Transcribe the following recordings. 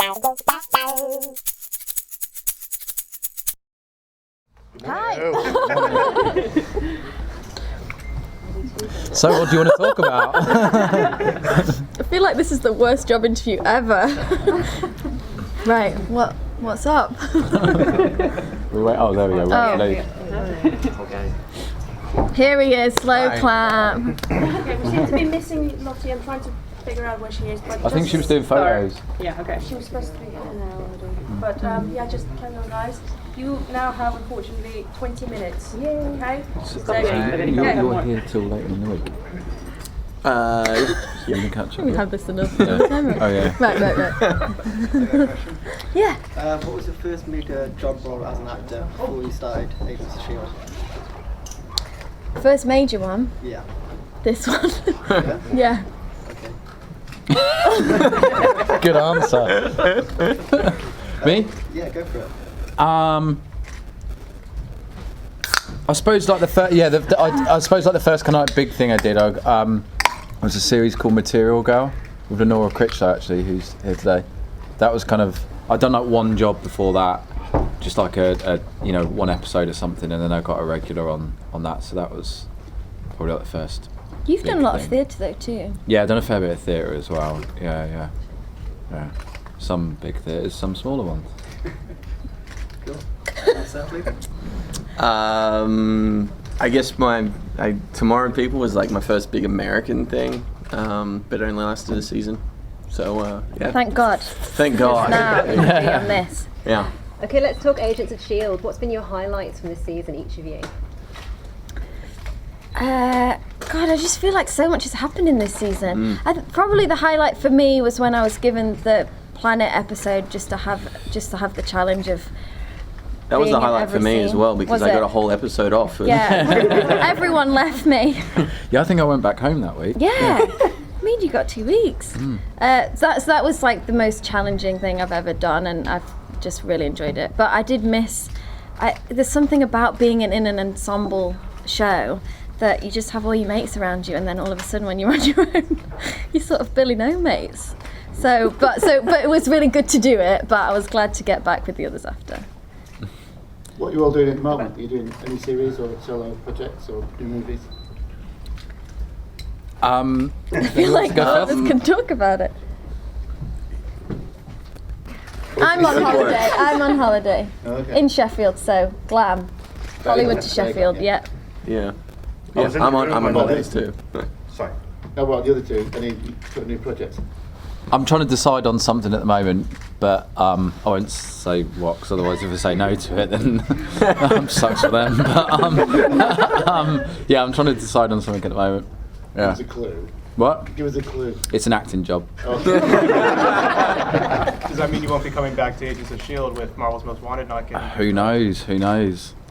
Hi. So what do you want to talk about? I feel like this is the worst job interview ever. Right, what's up? Wait, oh, there we go. Right, Here he is, slow Hi. clap. Okay, we seem to be missing Lottie. I'm trying to figure out where she is. But I think she was doing photos. Yeah, okay. She was supposed to be in an hour already. But yeah, just carry on, guys. You now have, unfortunately, 20 minutes. Yeah. Okay? You're here till later in the week. You can catch up. We had this enough Yeah. time. Oh yeah. Right. Yeah. What was your first major job role as an actor before you started Agents of S.H.I.E.L.D.? First major one. Yeah. This one. Yeah? Yeah. Okay. Good answer. Me? Yeah, go for it. I suppose like the first, I suppose like the first kind of like big thing I did, was a series called Material Girl with Lenora Critchlow actually, who's here today. That was kind of, I'd done like one job before that, just like a one episode or something, and then I got a regular on that. So that was probably like the first. You've big done a lot of thing. theatre though too. Yeah, I've done a fair bit of theatre as well. Yeah. Some big theatres, some smaller ones. Cool. Sadly. I guess Tomorrow People was like my first big American thing, but it only lasted a season. So yeah. Thank God. Thank God. Now we can be on this. Yeah. Okay, let's talk Agents of S.H.I.E.L.D. What's been your highlights from this season, each of you? God, I just feel like so much has happened in this season. Probably the highlight for me was when I was given the Planet episode just to have the challenge of. That was being the in highlight for every me scene. as well, because Was I got it? a whole episode off. Yeah, everyone left me. Yeah, I think I went back home that week. Yeah, I mean you got 2 weeks. That was like the most challenging thing I've ever done, and I've just really enjoyed it. But I did miss. There's something about being in an ensemble show that you just have all your mates around you, and then all of a sudden when you're on your own, you sort of barely know mates. But it was really good to do it. But I was glad to get back with the others after. What are you all doing at the moment? Are you doing any series or solo projects or new movies? I feel like go all of first? us can talk about it. I'm on holiday. Okay. In Sheffield, so glam. Hollywood to Sheffield, yeah. Yeah. I was in I'm the on room when holidays too. Sorry. No, well, the other two, any sort of new projects? I'm trying to decide on something at the moment, but I won't say what, because otherwise if I say no to it, then sucks for them. But yeah, I'm trying to decide on something at the moment. Give Yeah. us a clue. What? Give us a clue. It's an acting job. Okay. Does that mean you won't be coming back to Agents of S.H.I.E.L.D. with Marvel's Most Wanted? Not getting... Who knows?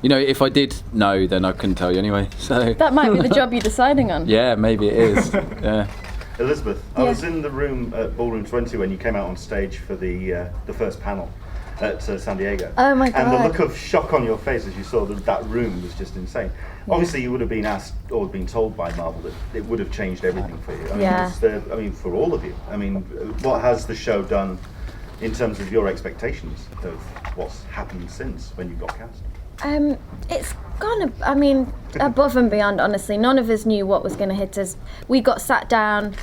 You know, if I did know, then I couldn't tell you anyway. So That might be the job you're deciding on. yeah, maybe it is. Yeah. Elizabeth, I Yeah. was in the room at Ballroom 20 when you came out on stage for the first panel at San Diego. Oh my And the God. look of shock on your face as you saw that room was just insane. Obviously, you would have been asked or been told by Marvel that it would have changed everything for you. Yeah. For all of you. I mean, what has the show done in terms of your expectations of what's happened since when you got cast? It's gone, above and beyond, honestly. None of us knew what was going to hit us. We got sat down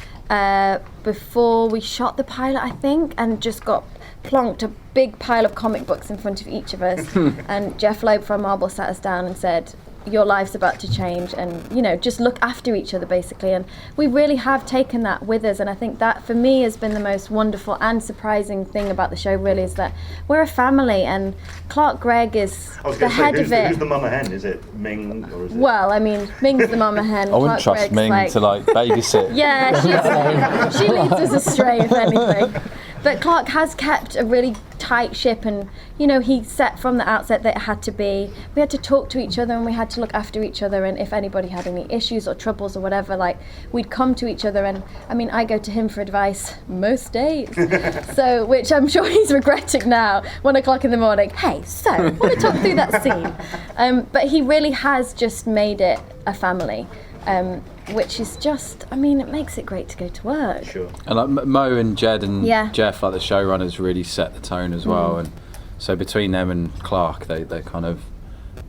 before we shot the pilot, I think, and just got plonked a big pile of comic books in front of each of us. And Jeff Loeb from Marvel sat us down and said, your life's about to change, and just look after each other, basically. And we really have taken that with us, and I think that for me has been the most wonderful and surprising thing about the show, really, is that we're a family, and Clark Gregg is I was the going to say, head who's of the, it. who's the mama hen? Is it Ming or is it? Well, Ming's the mama hen. I wouldn't Clark trust Gregg's Ming to babysit. Yeah, she leads us astray, if anything. But Clark has kept a really tight ship, and he set from the outset that it had to be. We had to talk to each other, and we had to look after each other. And if anybody had any issues or troubles or whatever, we'd come to each other. And I go to him for advice most days. So, which I'm sure he's regretting now. 1:00 in the morning. Hey, so want to talk through that scene? But he really has just made it a family. which is just, I mean, it makes it great to go to work. Sure. And like Mo and Jed and Yeah. Jeff, like the showrunners, really set the tone as well. And so between them and Clark, they kind of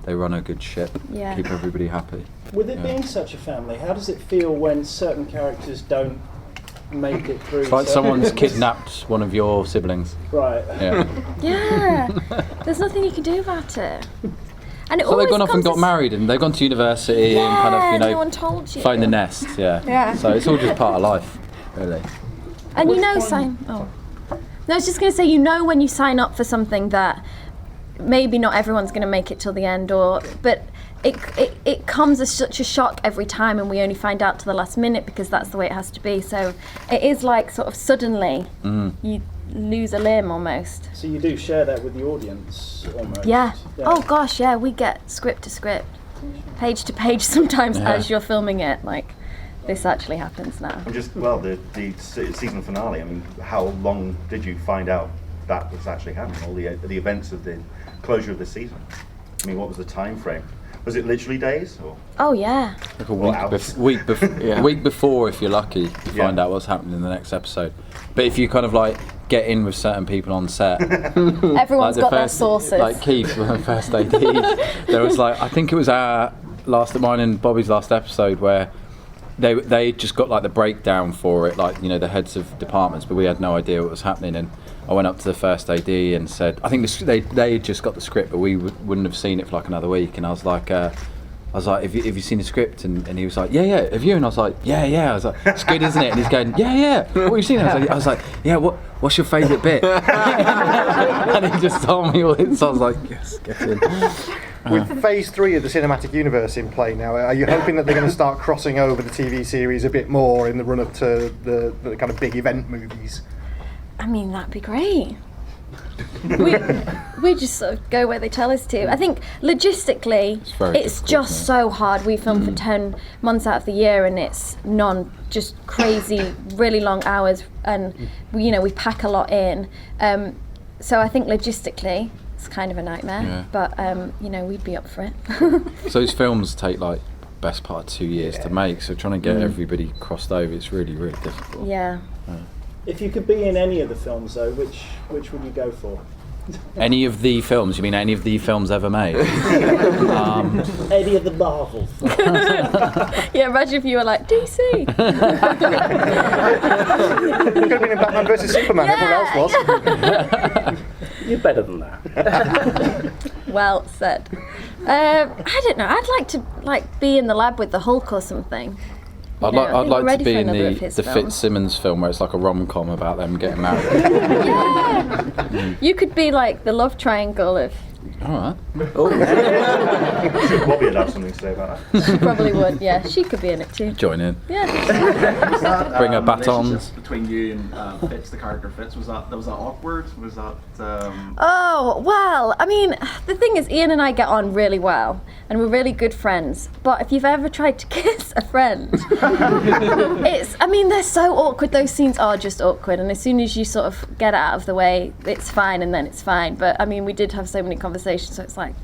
they run a good ship, Yeah. keep everybody happy. With it Yeah. being such a family, how does it feel when certain characters don't make it through? It's like So- someone's kidnapped one of your siblings. Right. Yeah. Yeah, there's nothing you can do about it. And it So always they've gone off and comes got as- married and they've gone to university and kind of, you no know, one told you. find the nest. Yeah. Yeah. So it's all just part of life, really. And you know, no, I was just going to say, you know, when you sign up for something that maybe not everyone's going to make it till the end, but it comes as such a shock every time, and we only find out to the last minute because that's the way it has to be. So it is like sort of suddenly you lose a limb almost. So you do share that with the audience almost. Yeah. Oh gosh, yeah. We get script to script, page to page sometimes as you're filming it. Like, this actually happens now. And just, well, the season finale, I mean, how long did you find out that was actually happening, all the events of the closure of the season? I mean, what was the time frame? Was it literally days? Or? Oh yeah. Like a Well, week before, if you're lucky, you find out what's happening in the next episode. But if you kind of like get in with certain people on set, Everyone's got their sources. Like Keith, when first AD, there was like, I think it was mine and Bobby's last episode where they just got like the breakdown for it, like, you know, the heads of departments, but we had no idea what was happening. And I went up to the first AD and said, I think they just got the script, but we wouldn't have seen it for like another week. And I was like, have you seen the script? And he was like, yeah, have you? And I was like, yeah. I was like, it's good, isn't it? And he's going, yeah. What have you seen? I was like, yeah. What's your favourite bit? And he just told me all this. So I was like, yes, get in. With phase 3 of the cinematic universe in play now, are you hoping that they're going to start crossing over the TV series a bit more in the run up to the kind of big event movies? I mean, that'd be great. we just sort of go where they tell us to. I think logistically, it's just so hard. We film for 10 months out of the year, and it's just crazy, really long hours, and we pack a lot in. So I think logistically, it's kind of a nightmare. But we'd be up for it. So those films take like best part of 2 years to make. So trying to get everybody crossed over, it's really, really difficult. Yeah. If you could be in any of the films, though, which would you go for? Any of the films? You mean any of the films ever made? Any of the Marvel films. Yeah, imagine if you were like, DC. You could have been in Batman vs Superman, everyone else was. You're better than that. Well said. I don't know. I'd like to be in the lab with the Hulk or something. I'd I think like we're ready to be for in another of the his films. Fitzsimmons film where it's like a rom-com about them getting married. Yeah. You could be like the love triangle of. All right. Should Bobby have something to say about that? She probably would. Yeah, she could be in it too. Join in. Yeah. Bring her batons. Relationship between you and Fitz, the character Fitz, was that awkward? Was that? Oh well, I mean, the thing is, Ian and I get on really well, and we're really good friends. But if you've ever tried to kiss a friend, they're so awkward. Those scenes are just awkward, and as soon as you sort of get it out of the way, it's fine, and then it's fine. But I mean, we did have so many conversations, so it's like,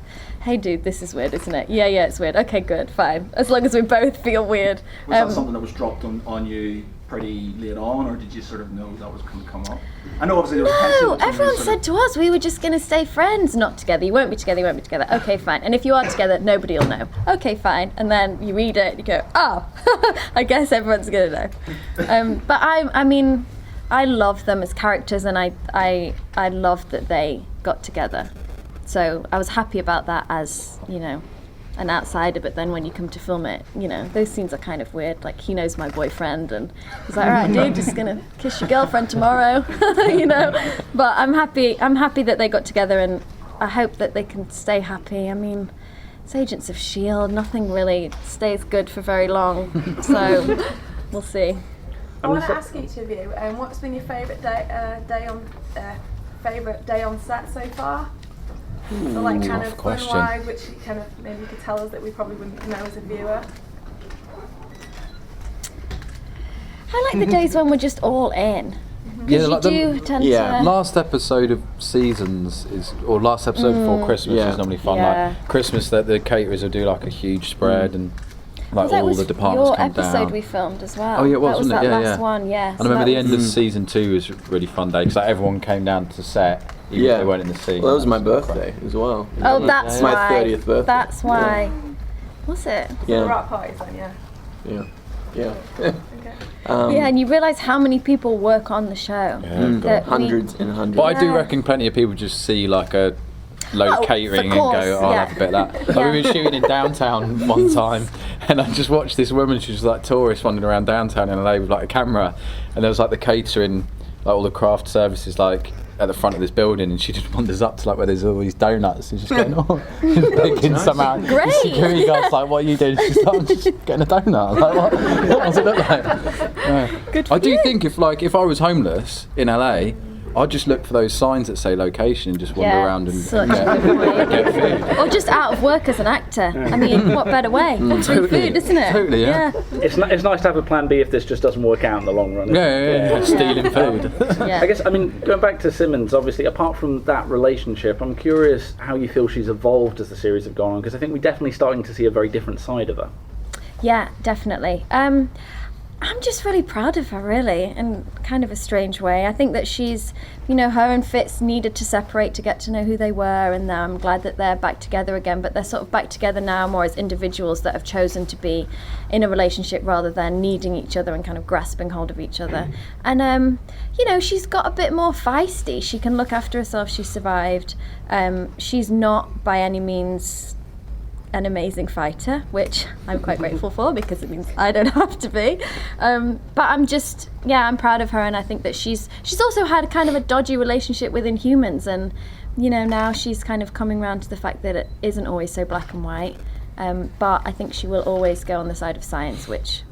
hey dude, this is weird, isn't it? Yeah, it's weird. Okay, good, fine. As long as we both feel weird. Was that something that was dropped on you pretty late on, or did you sort of know that was going to come up? I know obviously there was tension. No, everyone said to us we were just going to stay friends, not together. You won't be together, you won't be together. Okay, fine. And if you are together, nobody will know. Okay, fine. And then you read it and you go, oh, I guess everyone's going to know. But I love them as characters, and I love that they got together. So I was happy about that as, an outsider, but then when you come to film it, those scenes are kind of weird. Like, he knows my boyfriend, and he's like, all right, dude, just gonna kiss your girlfriend tomorrow, But I'm happy that they got together, and I hope that they can stay happy. I mean, it's Agents of S.H.I.E.L.D., nothing really stays good for very long, so we'll see. I want to ask each of you, what's been your favourite day on set so far? So like kind of fun-wise, which kind of maybe you could tell us that we probably wouldn't know as a viewer. I like the days when we're just all in. Because you tend to... Last episode of seasons last episode before Christmas is normally fun. Yeah. Like Christmas, the caterers will do like a huge spread, and like that all was the departments your come episode down. we filmed as well. Oh yeah, it was, that was wasn't that it? Yeah, last yeah. one, yeah. And so I remember that the end of was- season 2 was a really fun day because like, everyone came down to set, even if they weren't in the scene. Well, that was my quite- birthday as well. Oh, that's my why. 30th birthday. That's why. Was it? Yeah. We're at parties then, yeah. Yeah. Okay. Yeah, and you realise how many people work on the show. That we- Hundreds and hundreds. But I do Yeah. reckon plenty of people just see like a load Oh, of catering of and course, go, oh, I'll yeah. have a bit of that. Like, we were shooting in downtown one time and I just watched this woman, she was like tourist wandering around downtown in LA with like a camera, and there was like the catering, like all the craft services like at the front of this building, and she just wanders up to like where there's all these donuts and she's going, oh, picking some out. Great. The security guard's like, what are you doing? She's like, I'm just getting a donut. Like, what does it look like? Yeah. Good for I do you. think if I was homeless in LA, I'd just look for those signs that say location and just wander Yeah, around and such get, a good way. get food. Or just out of work as an actor. I mean, what better way? Through food, isn't it? Totally, yeah. It's nice to have a plan B if this just doesn't work out in the long run. Yeah. Stealing food. Yeah. I guess, I mean, going back to Simmons, obviously, apart from that relationship, I'm curious how you feel she's evolved as the series have gone on, because I think we're definitely starting to see a very different side of her. Yeah, definitely. I'm just really proud of her, really, in kind of a strange way. I think that she's, her and Fitz needed to separate to get to know who they were, and now I'm glad that they're back together again, but they're sort of back together now more as individuals that have chosen to be in a relationship rather than needing each other and kind of grasping hold of each other. And, she's got a bit more feisty. She can look after herself. She survived. She's not by any means an amazing fighter, which I'm quite grateful for because it means I don't have to be. But I'm proud of her, and I think that she's also had kind of a dodgy relationship with Inhumans, and now she's kind of coming around to the fact that it isn't always so black and white. But I think she will always go on the side of science, which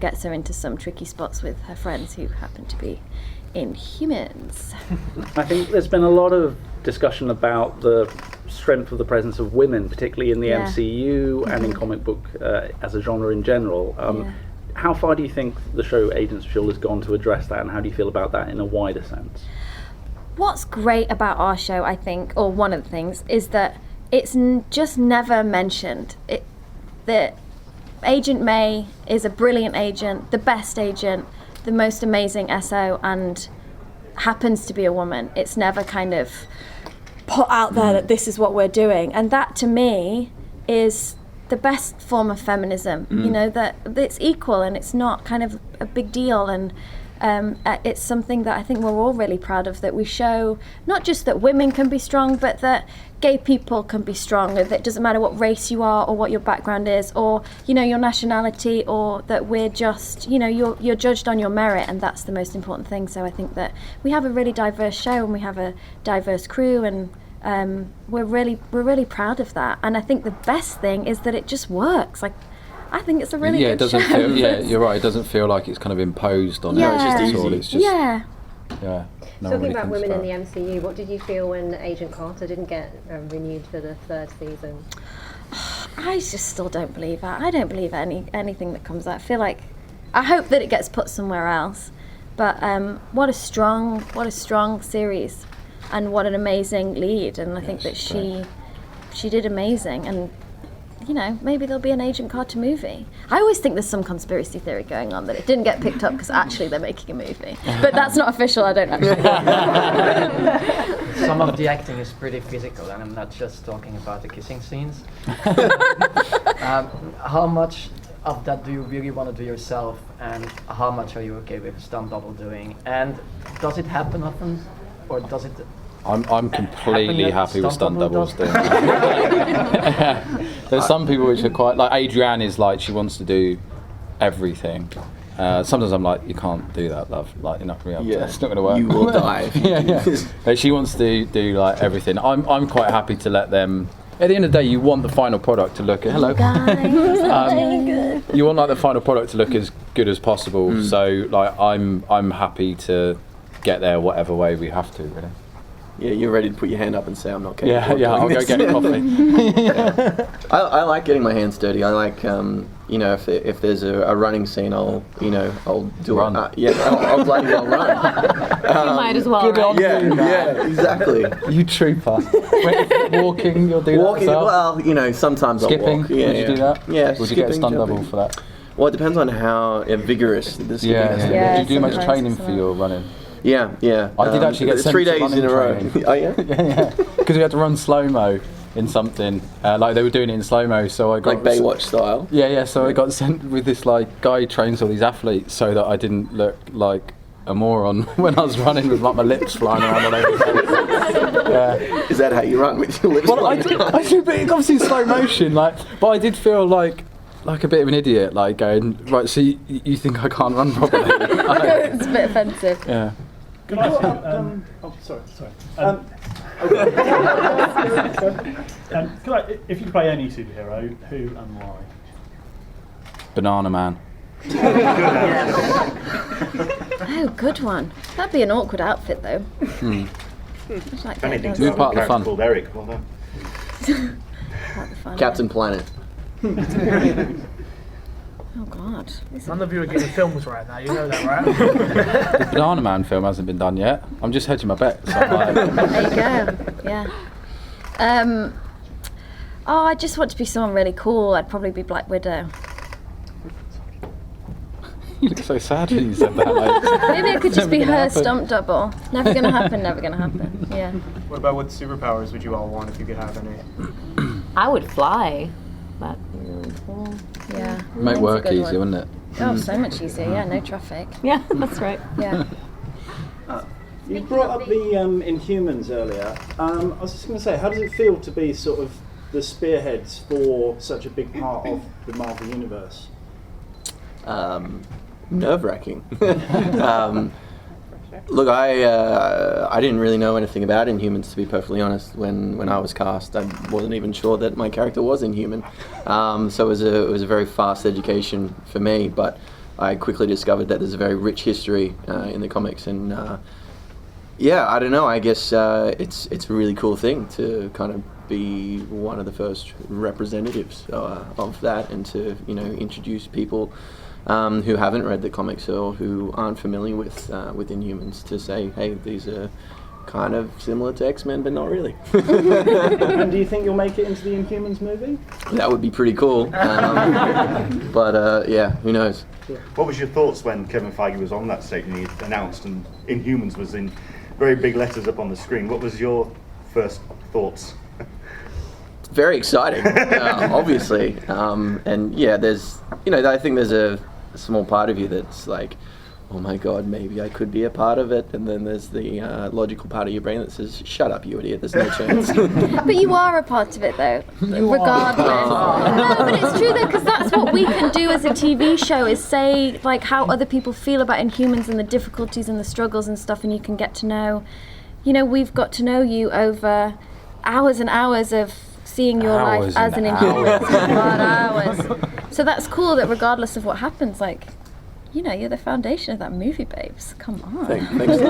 gets her into some tricky spots with her friends who happen to be Inhumans. I think there's been a lot of discussion about the strength of the presence of women, particularly in the Yeah. MCU and in comic book as a genre in general. How far do you think the show Agents of S.H.I.E.L.D. has gone to address that, and how do you feel about that in a wider sense? What's great about our show, I think, or one of the things, is that it's just never mentioned. That Agent May is a brilliant agent, the best agent, the most amazing SO, and happens to be a woman. It's never kind of put out there that this is what we're doing, and that to me is the best form of feminism. That it's equal and it's not kind of a big deal, and it's something that I think we're all really proud of, that we show not just that women can be strong, but that gay people can be strong, that it doesn't matter what race you are or what your background is or your nationality, or that we're just you're judged on your merit, and that's the most important thing. So I think that we have a really diverse show and we have a diverse crew, and we're really proud of that. And I think the best thing is that it just works. Like, I think it's a really it good doesn't show. feel, you're right, it doesn't feel like it's kind of imposed on Yeah. us No, it's at all. easy. It's just Yeah. no one Talking really about thinks women in about the MCU, what did you feel when Agent Carter didn't get renewed for the 3rd season? I just still don't believe that. I don't believe anything that comes out. I feel like, I hope that it gets put somewhere else. But what a strong series, and what an amazing lead. And I think that she did amazing. And maybe there'll be an Agent Carter movie. I always think there's some conspiracy theory going on that it didn't get picked up because actually they're making a movie. But that's not official. I don't actually. Some of the acting is pretty physical, and I'm not just talking about the kissing scenes. How much of that do you really want to do yourself, and how much are you okay with stunt double doing? And does it happen often, or does it? I'm completely happy with stunt doubles doing. does? There's some people which are quite like Adrienne is like, she wants to do everything. Sometimes I'm like, you can't do that, love. Like, you're not gonna be able to. It's not gonna work. You will die. Like, she wants to do like everything. I'm quite happy to let them. At the end of the day, you want the final product to look. Hello. You want like the final product to look as good as possible. So like, I'm happy to get there whatever way we have to. Really. Yeah, you're ready to put your hand up and say, I'm not capable Yeah, of yeah, doing I'll go this." get a coffee. Yeah. I like getting my hands dirty. I like, if there's a running scene, I'll do Run. it. I'll bloody well run. You might as well. Good on Right? you, man. Yeah, exactly. You trooper. Walking, you'll do Walking, that yourself? well, sometimes Skipping, I'll walk. Yeah, would you do that? Yeah, Would you get a stunt jumping. double for that? Well, it depends on how vigorous the skipping has to be. Do you do much sometimes training it's for your running? Yeah. I did actually get sent 3 to days running in a row. training. Oh yeah. Yeah. Because we had to run slow-mo in something, like they were doing it in slow-mo, so I got... Like Baywatch style. Yeah, so I got sent with this guy who trains all these athletes so that I didn't look like a moron when I was running with my lips flying around all over the place. Yeah. Is that how you run, with your lips? Well, I do, but obviously in slow motion, but I did feel like a bit of an idiot, going, right, so you think I can't run properly? It's a bit offensive. Yeah. Can I ask you, sorry. If you could play any superhero, who and why? Banana Man. Oh, good one. That'd be an awkward outfit, though. I'd like that. Anything Does to You're have part a of the fun. character called Eric. Well done. part of the fun. Captain Planet. Oh God. None of you are getting films right now. You know that, right? The Banana Man film hasn't been done yet. I'm just hedging my bets. So I'm There you go. Yeah. I just want to be someone really cool. I'd probably be Black Widow. You look so sad when you said that. Maybe I could just Never be gonna her happen. stunt double. Never gonna happen. Never gonna happen. Yeah. What about what superpowers would you all want if you could have any? I would fly. That'd be really cool. Yeah. Make That's a work good easy, one. wouldn't it? Oh, so much easier. Yeah, no traffic. Yeah, that's right. Yeah. You brought up the Inhumans earlier. I was just going to say, how does it feel to be sort of the spearheads for such a big part of the Marvel Universe? Nerve-wracking. Look, I didn't really know anything about Inhumans, to be perfectly honest. When I was cast, I wasn't even sure that my character was Inhuman. So it was a very fast education for me. But I quickly discovered that there's a very rich history in the comics, and I don't know. I guess it's a really cool thing to kind of be one of the first representatives of that, and to introduce people who haven't read the comics or who aren't familiar with Inhumans, to say, hey, these are kind of similar to X-Men, but not really. And do you think you'll make it into the Inhumans movie? That would be pretty cool. But who knows? What was your thoughts when Kevin Feige was on that stage and he announced and Inhumans was in very big letters up on the screen? What was your first thoughts? Very exciting, obviously. And yeah, there's, I think there's a small part of you that's like, oh my God, maybe I could be a part of it. And then there's the logical part of your brain that says, shut up, you idiot, there's no chance. But you are a part of it, though, regardless. No, but it's true, though, because that's what we can do as a TV show, is say, how other people feel about Inhumans and the difficulties and the struggles and stuff, and you can get to know, we've got to know you over hours and hours of seeing your life as an Inhuman. Hours. So that's cool that regardless of what happens, you're the foundation of that movie, babes. Come on. Thanks.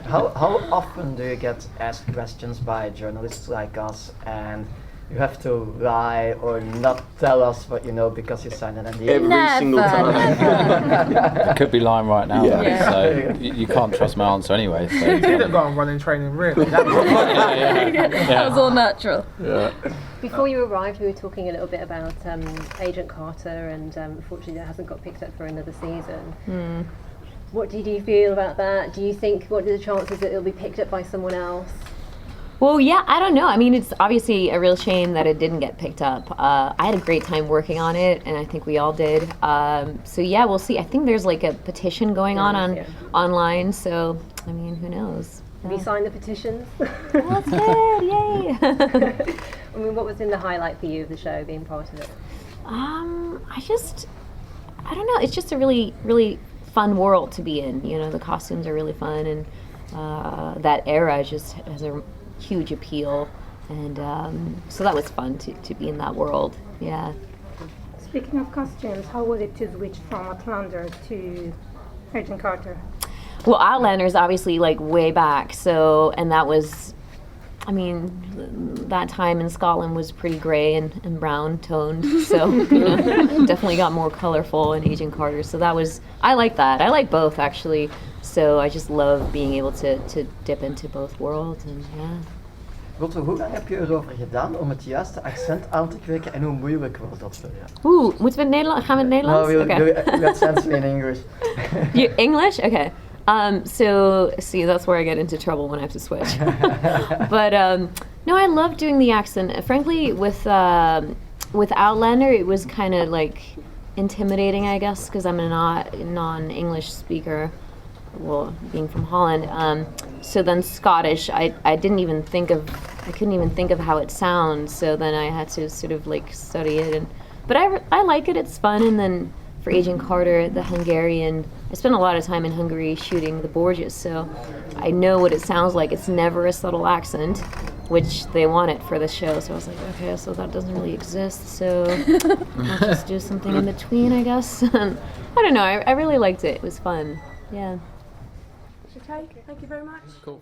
How often do you get asked questions by journalists like us, and you have to lie or not tell us what you know because you signed an NDA? Every single time. I could be lying right now, Yeah. so you can't trust my answer anyway. So. You didn't go on running training, really. That was That was all natural. Yeah. Before you arrived, we were talking a little bit about Agent Carter, and unfortunately that hasn't got picked up for another season. What did you feel about that? Do you think, what are the chances that it'll be picked up by someone else? Well, yeah, I don't know. I mean, it's obviously a real shame that it didn't get picked up. I had a great time working on it, and I think we all did. So yeah, we'll see. I think there's a petition going on online. So I mean, who knows? Have you signed the petitions? That's good! Yay! I mean, what was in the highlight for you of the show, being part of it? I don't know. It's just a really, really fun world to be in. The costumes are really fun, and that era just has a huge appeal, and so that was fun to be in that world. Yeah. Speaking of costumes, how was it to switch from Outlander to Agent Carter? Well, Outlander's obviously way back, so, and that was I mean, that time in Scotland was pretty grey and brown toned, so you know, definitely got more colorful in Agent Carter. So that was, I like that. I like both actually. So I just love being able to dip into both worlds and yeah. Rotte, hoe lang heb je erover gedaan om het juiste accent aan te kweken en hoe moeilijk was dat voor jou? Oeh, moeten we het Nederlands? Gaan we het Nederlands? No, we got sense in English. You English? Okay. So see, that's where I get into trouble when I have to switch. But no, I love doing the accent. Frankly, with Outlander, it was kind of like intimidating, I guess, because I'm a non-English speaker. Well, being from Holland. So then Scottish, I couldn't even think of how it sounds. So then I had to sort of like study it. But I like it. It's fun. And then for Agent Carter, the Hungarian, I spent a lot of time in Hungary shooting the Borgias, so I know what it sounds like. It's never a subtle accent, which they wanted for the show. So I was like, okay, so that doesn't really exist. So I'll just do something in between, I guess. I don't know. I really liked it. It was fun. Yeah. Okay, thank you very much. Cool.